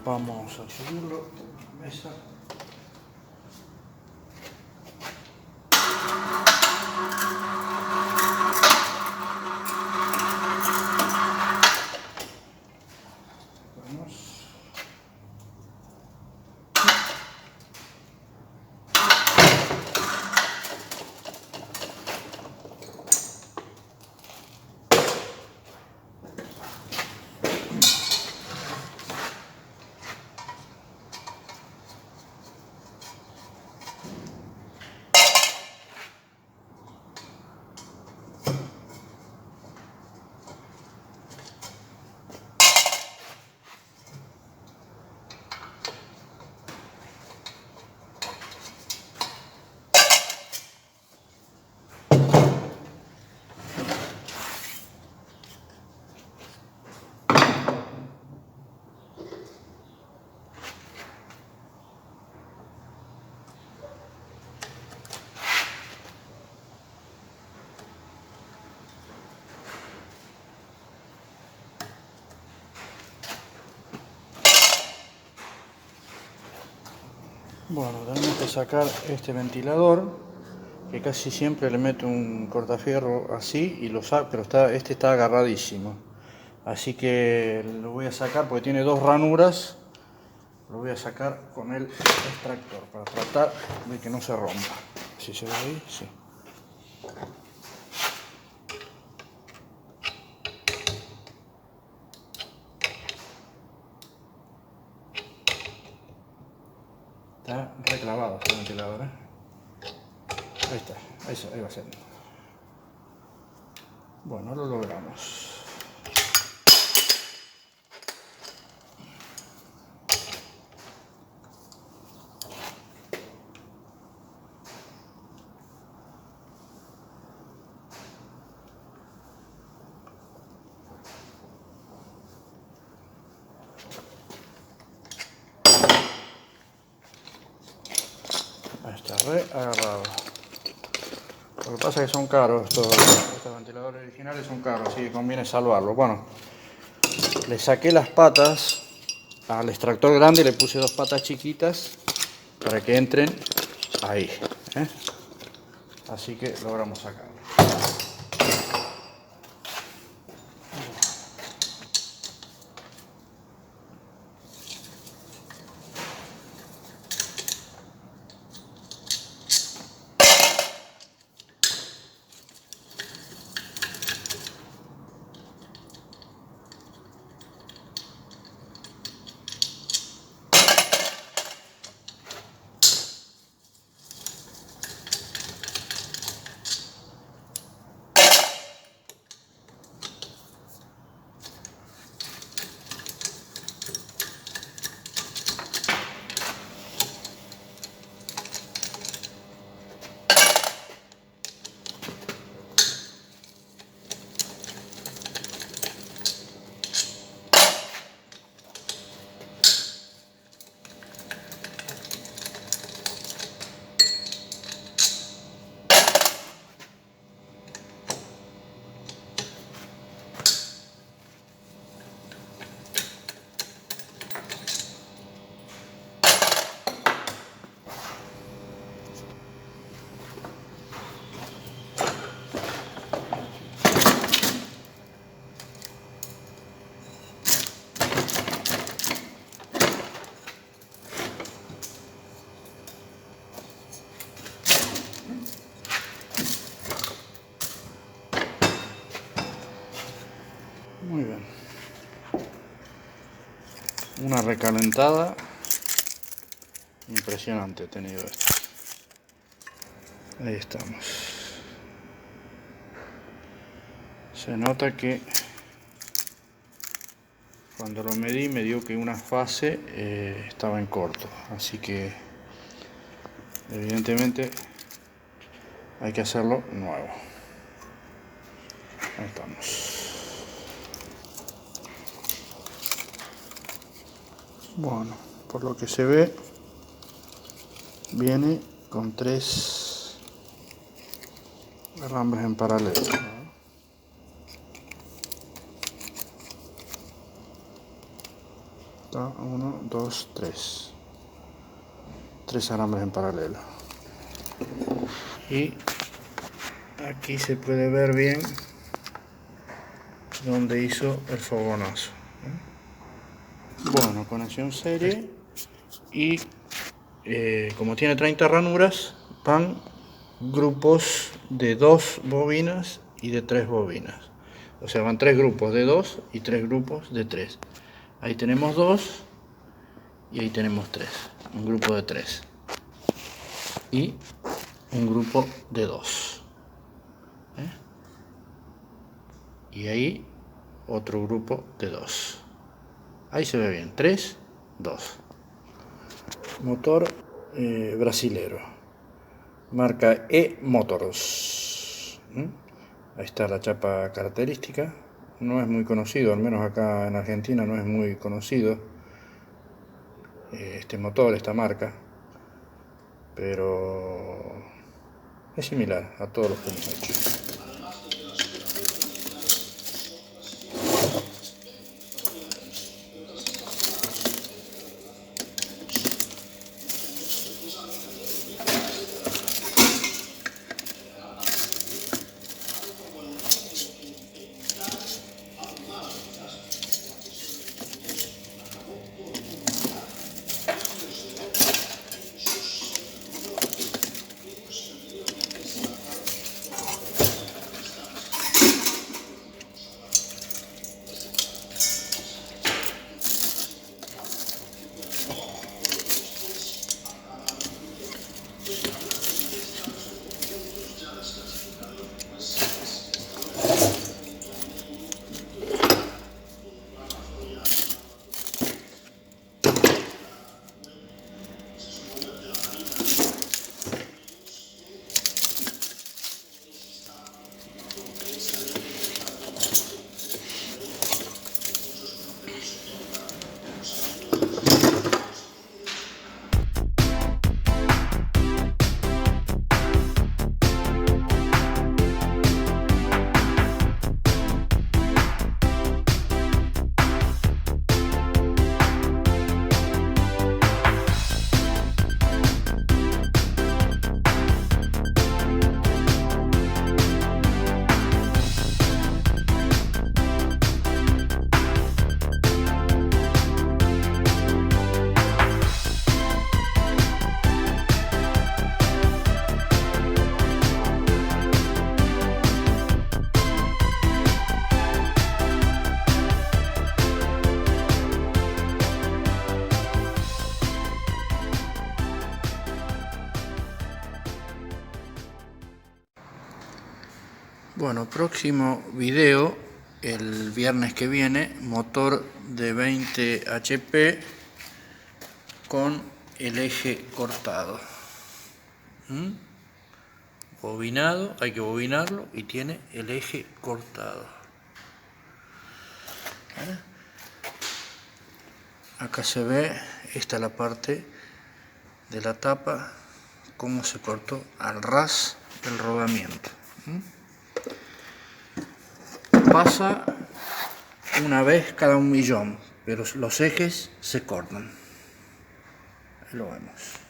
Vamos a subirlo a la mesa. Bueno, tenemos que sacar este ventilador, que casi siempre le meto un cortafierro así y lo saco, pero este está agarradísimo. Así que lo voy a sacar porque tiene dos ranuras. Lo voy a sacar con el extractor para tratar de que no se rompa. Si se ve ahí, sí. Está reclavado este ventilador, ¿eh? Ahí está, ahí va a ser. Bueno, lo logramos. Ahí está, re agarrado. Lo que pasa es que son caros estos ventiladores originales, son caros, así que conviene salvarlos. Bueno, le saqué las patas al extractor grande y le puse dos patas chiquitas para que entren ahí, ¿eh? Así que logramos sacarlo. Muy bien. Una recalentada impresionante he tenido esto. Ahí estamos. Se nota que cuando lo medí me dio que una fase estaba en corto, así que evidentemente hay que hacerlo nuevo. Ahí estamos. Bueno, por lo que se ve, viene con 3 alambres en paralelo. 1, 2, 3. 3 alambres en paralelo. Y aquí se puede ver bien donde hizo el fogonazo. Bueno, conexión serie. Y como tiene 30 ranuras, van grupos de 2 bobinas y de 3 bobinas. O sea, van 3 grupos de 2 y 3 grupos de 3. Ahí tenemos 2 y ahí tenemos 3. Un grupo de 3 y un grupo de 2. Y ahí otro grupo de 2. Ahí se ve bien. 3, 2. Motor brasilero, marca E-Motors. Ahí está la chapa característica. No es muy conocido, al menos acá en Argentina no es muy conocido este motor, esta marca, pero es similar a todos los que hemos hecho. Bueno, próximo video, el viernes que viene, motor de 20 HP con el eje cortado. Bobinado, hay que bobinarlo y tiene el eje cortado. Acá se ve, esta es la parte de la tapa, cómo se cortó al ras del rodamiento. Pasa una vez cada 1.000.000, pero los ejes se cortan. Ahí lo vemos.